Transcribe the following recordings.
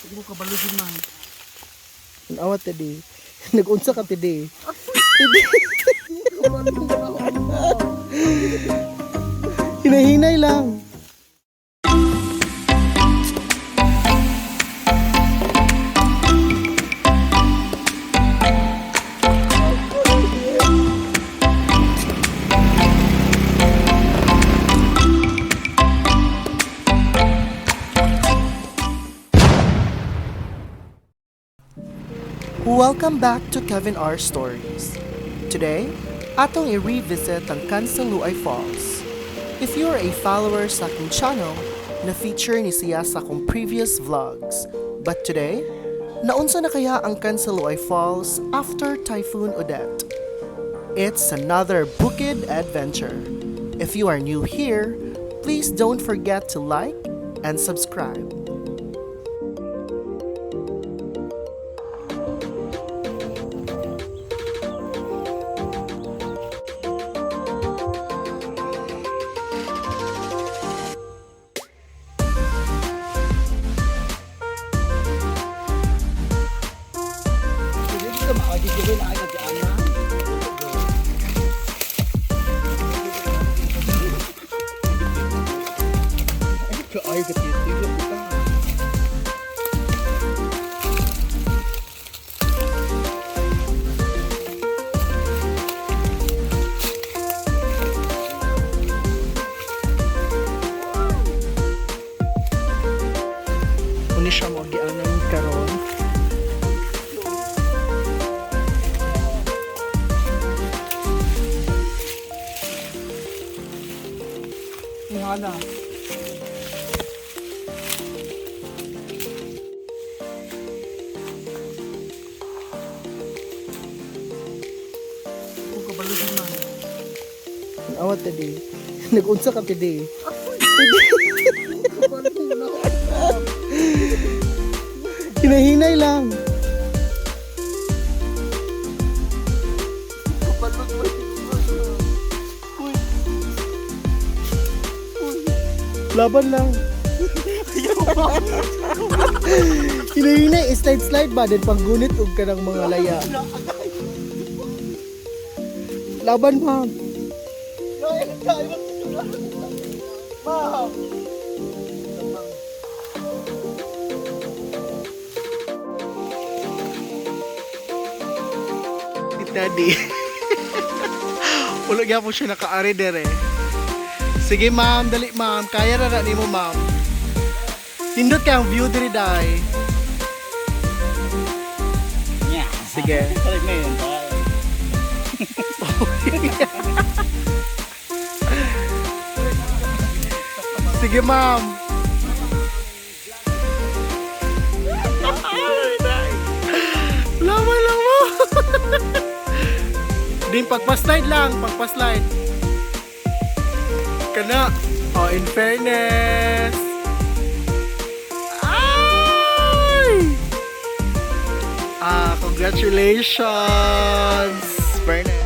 Hindi mo kabalo din man. Ang awat tadi. Nag-unsa ka tadi. Hinahinay lang. Welcome back to Kevin R Stories. Today, atong i-revisit ang Cansaloay Falls. If you're a follower sa aking channel, na-feature ni siya sa akong previous vlogs. But today, naunsa na kaya ang Cansaloay Falls after Typhoon Odette? It's another bukid adventure. If you are new here, please don't forget to like and subscribe. Ay, katiyo kita. Uni siya mo gianang karon. Ihala. Kabalo din man. Ang awat tadi. Nag-unsa ka tadi. Hinahinay lang. Laban lang. Hinahinay, slide ba? Then paggunit og ka ng mga laya. Laban, ma'am. Ma'am. Daddy. Ulo po siya naka-ari dere. Sige ma'am, dali ma'am. Kaya na ni mo ma'am. Hindot ka ang view diri day. Sige. Sige ma'am. Lama lang mo. Din pagpa-slide lang, pagpa-slide. Kana. Oh, in fairness. Ay! Congratulations. Fairness.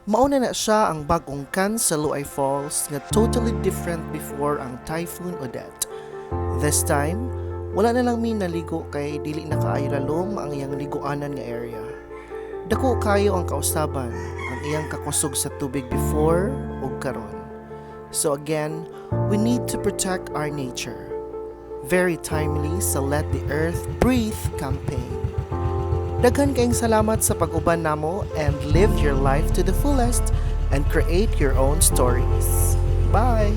Mauna na siya ang bagong Cansaloay Falls nga totally different before ang Typhoon Odette. This time, wala na lang mi naligo kay dili na kaayo lalom ang iyang liguanan nga area. Dako kayo ang kausaban, ang iyang kakusog sa tubig before ug karon. So again, we need to protect our nature. Very timely sa Let the Earth Breathe campaign. Daghan kayong salamat sa pag-uban namo and live your life to the fullest and create your own stories. Bye!